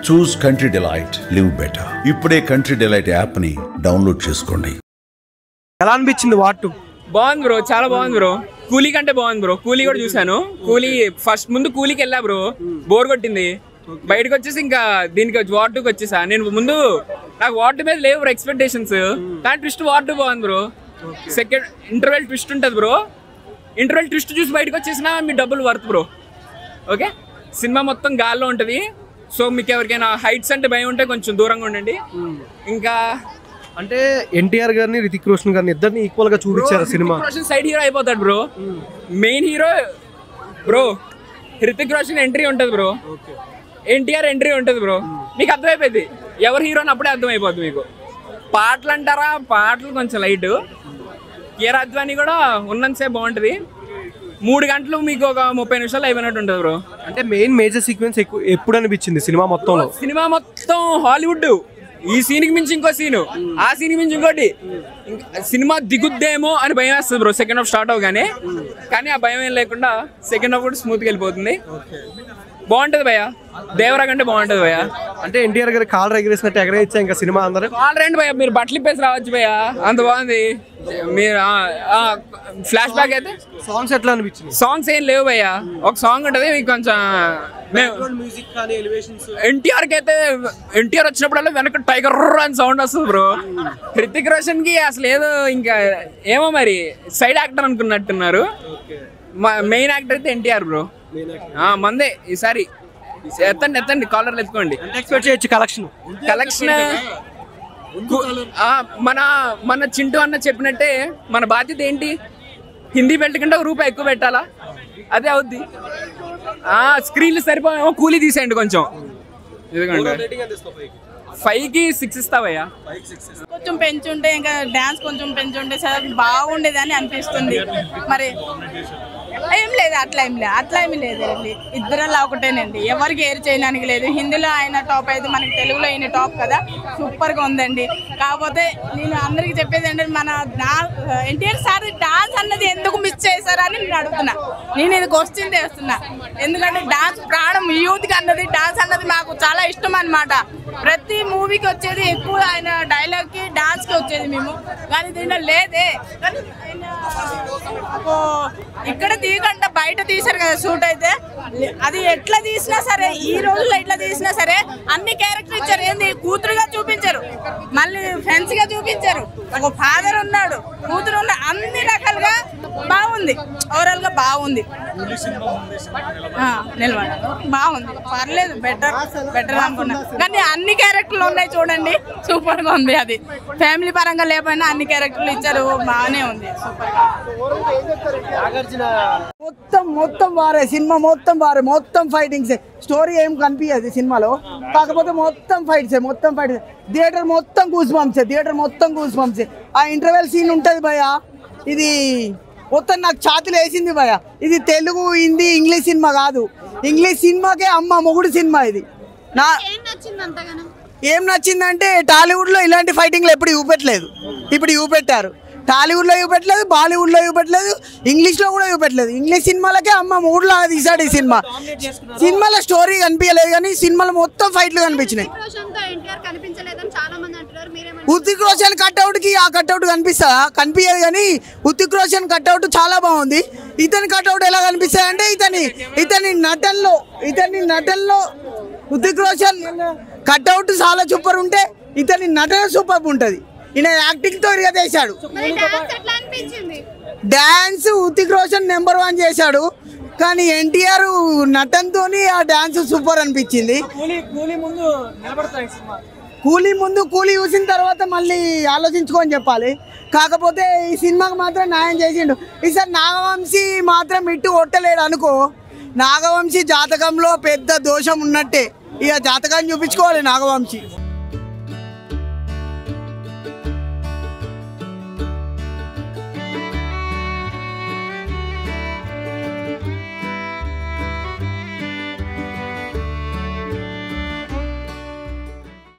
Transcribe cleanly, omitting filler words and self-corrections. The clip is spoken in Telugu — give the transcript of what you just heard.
చూస్ కంట్రీ డిలైట్, లివ్ బెటర్. ఇప్పుడే కంట్రీ డిలైట్ యాప్ ని డౌన్లోడ్ చేసుకోండి. ఎలా అనిపించింది వాటు? బాగుంది బ్రో, చాలా బాగుంది బ్రో. కూలీ కంటే బాగుంది బ్రో. కూలీ కూడా చూసాను. కూలీ ఫస్ట్ ముందు కూలీకి వెళ్ళా బ్రో, బోర్ కొట్టింది. బయటకు వచ్చేసి ఇంకా దీనికి వాటుకి వచ్చేసా. నేను ముందు నాకు వాటు మీద లేవు బ్రో ఎక్స్పెక్టేషన్స్, కానీ ట్విస్ట్ వాటు బాగుంది బ్రో. సెకండ్ ఇంటర్వెల్ ట్విస్ట్ ఉంటుంది బ్రో. ఇంటర్వెల్ ట్విస్ట్ చూసి బయటకు వచ్చేసినా మీ డబ్బులు వర్త్ బ్రో. ఓకే, సినిమా మొత్తం గాల్లో ఉంటుంది. సో మీకు ఎవరికైనా హైట్స్ అంటే భయం ఉంటే కొంచెం దూరంగా ఉండండి. ఇంకా అంటే ఎన్టీఆర్ గారిని, రితిక్ రోషన్ గారిని ఇద్దరిని ఈక్వల్ గా చూపించారు సినిమా. రోషన్ సైడ్ హీరో అయిపోతాడు bro. Main hero bro Hrithik Roshan entry ఉంటుంది బ్రో. ఎన్టీఆర్ ఎంట్రీ ఉంటుంది బ్రో. మీకు అర్థమైపోయింది ఎవరు హీరో అని అప్పుడే అర్థమైపోద్ది మీకు. పాటలు అంటారా, పాటలు కొంచెం లైట్. కే రాజ్వాని కూడా ఉన్నంతసేపు బాగుంటుంది. 3 గంటలు మీకు ఒక 30 నిమిషాలు అయిపోయినట్టు ఉంటుంది బ్రో. అంటే మెయిన్ మేజర్ సీక్వెన్స్ ఎప్పుడు అనిపించింది సినిమా మొత్తంలో? సినిమా మొత్తం హాలీవుడ్. ఈ సీన్కి మించి ఇంకో సీను, ఆ సీన్కి మించి ఇంకోటి. సినిమా దిగుద్దేమో అని భయం వేస్తుంది బ్రో సెకండ్ హాఫ్ స్టార్ట్ అవగానే. కానీ ఆ భయం ఏం లేకుండా సెకండ్ హాఫ్ కూడా స్మూత్గా వెళ్ళిపోతుంది. బాగుంటుంది భయ్య. దేవరా కంటే బాగుంటుంది భయ్య. అంటే ఎన్టీఆర్ గారి కాల్ ఎగరేసినట్టు ఎగరేచ్చా ఇంకా సినిమా అందరూ. కాల్ రండి భయ్య, మీరు బట్టలు ఇప్పేసి రావచ్చు భయ్య, అంత బాగుంది. మీరు ఫ్లాష్ బ్యాక్ అయితే సాంగ్స్ ఎట్లా అనిపించింది? సాంగ్స్ ఏం లేవు భయ్య. ఒక సాంగ్ ఉంటుంది మీకు కొంచెం. ఎన్టీఆర్ కి అయితే ఎన్టీఆర్ వచ్చినప్పుడల్లా వెనక టైగర్ అని సౌండ్ వస్తుంది బ్రో. హృతిక్ రోషన్ కి అసలు ఏదో ఇంకా ఏమో మరి సైడ్ యాక్టర్ అనుకున్నట్టున్నారు. మెయిన్ యాక్టర్ అయితే ఎన్టీఆర్ బ్రో. మందే ఈసారి. ఎత్తండి కాలర్లు ఎత్తుకోండి. ఎక్స్పెక్ట్ చేయొచ్చు కలెక్షన్. మన చింటూ అన్న చెప్పినట్టే మన బాధ్యత ఏంటి, హిందీ బెల్ట్ కంటే ₹1 ఎక్కువ పెట్టాలా, అదే అవుద్ది. స్క్రీన్లు సరిపోయేమో కూలీ తీసేయండి కొంచెం. ఎందుకంటే 5కి 6 ఇస్తావయ్యా. కొంచెం పెంచుంటే ఇంకా డాన్స్ కొంచెం పెంచుంటే సరే బాగుండేదని అనిపిస్తుంది. మరి ఏం లేదు, అట్లా ఏమి లేదు. ఇద్దరలా ఒకటేనండి, ఎవరికి ఏరు చేయడానికి లేదు. హిందీలో ఆయన టాప్ అయితే మనకి తెలుగులో అయిన టాప్ కదా, సూపర్గా ఉందండి. కాకపోతే నేను అందరికి చెప్పేది ఏంటంటే మన ఎన్టీఆర్ సార్ డాన్స్ అన్నది ఎందుకు మిస్ చేశారని నేను అడుగుతున్నా. నేను ఇది క్వశ్చన్ చేస్తున్నా. ఎందుకంటే డాన్స్ ప్రాణం, యూత్కి అన్నది డాన్స్ అన్నది మాకు చాలా ఇష్టం అనమాట. ప్రతి మూవీకి వచ్చేది ఎక్కువ ఆయన డైలాగ్కి, డాన్స్కి వచ్చేది మేము. కానీ దీంట్లో లేదే. కానీ ఇక్కడ తీయకుండా బయట తీశారు కదా షూట్ అయితే, అది ఎట్లా తీసినా సరే, ఈ రోజుల్లో ఎట్లా తీసినా సరే అన్ని క్యారెక్టర్ ఇచ్చారు. ఏంది కూతురుగా చూపించారు, మళ్ళీ ఫ్రెండ్స్ గా చూపించారు, ఒక ఫాదర్ ఉన్నాడు, కూతురు ఉన్నాడు, అన్ని రకాలుగా బాగుంది. ఓవరాల్ గా బాగుంది, నిలబడ బాగుంది, పర్లేదు, బెటర్ అనుకున్నా. కానీ అన్ని క్యారెక్టర్లు ఉన్నాయి చూడండి, సూపర్ గా ఉంది. అది ఫ్యామిలీ పరంగా లేకపోయినా అన్ని క్యారెక్టర్లు ఇచ్చారు, బాగానే ఉంది, సూపర్ గా. మొత్తం వారే సినిమా, మొత్తం ఫైటింగ్స్. స్టోరీ ఏం కనిపించదు సినిమాలో, కాకపోతే మొత్తం ఫైట్స్. థియేటర్ మొత్తం గూస్ బంప్స్. ఆ ఇంటర్వెల్ సీన్ ఉంటుంది భయ, ఇది మొత్తం నాకు ఛాతీలు వేసింది భయ. ఇది తెలుగు, హిందీ, ఇంగ్లీష్ సినిమా కాదు. ఇంగ్లీష్ సినిమాకే అమ్మ మొగుడు సినిమా ఇది. ఏం నచ్చిందంటే టాలీవుడ్లో ఇలాంటి ఫైటింగ్లు ఎప్పుడు చూపెట్టలేదు, ఇప్పుడు చూపెట్టారు. టాలీవుడ్లో చూపెట్టలేదు, బాలీవుడ్లో చూపెట్టలేదు, ఇంగ్లీష్లో కూడా చూపెట్టలేదు. ఇంగ్లీష్ సినిమాలకే అమ్మ మూడులాగా తీసాడు ఈ సినిమా. సినిమాలో స్టోరీ కనిపించలేదు, కానీ సినిమాలో మొత్తం ఫైట్లు కనిపించినాయి. హృతిక్ రోషన్ కట్అవుట్కి ఆ కట్అవుట్ కనిపించదు, కానీ హృతిక్ రోషన్ కట్అవుట్ చాలా బాగుంది. ఇతని కట్అవుట్ ఎలా కనిపిస్తుంది అంటే ఇతని నటనలో హృతిక్ రోషన్ కట్అవుట్ చాలా సూపర్ ఉంటే ఇతని నటన సూపర్ ఉంటుంది. ఈయన యాక్టింగ్ తో ఇరగదీశాడు. డాన్స్ హృతిక్ రోషన్ నెంబర్ 1 చేశాడు, కానీ ఎన్టీఆర్ నటనతో ఆ డాన్స్ సూపర్ అనిపించింది. కూలీ చూసిన తర్వాత మళ్ళీ ఆలోచించుకొని చెప్పాలి. కాకపోతే ఈ సినిమాకి మాత్రం న్యాయం చేసిండు. ఈసారి నాగవంశీ మాత్రం ఇట్టు కొట్టలేడు అనుకో, నాగవంశీ జాతకంలో పెద్ద దోషం ఉన్నట్టే. ఇక జాతకాన్ని చూపించుకోవాలి నాగవంశీ.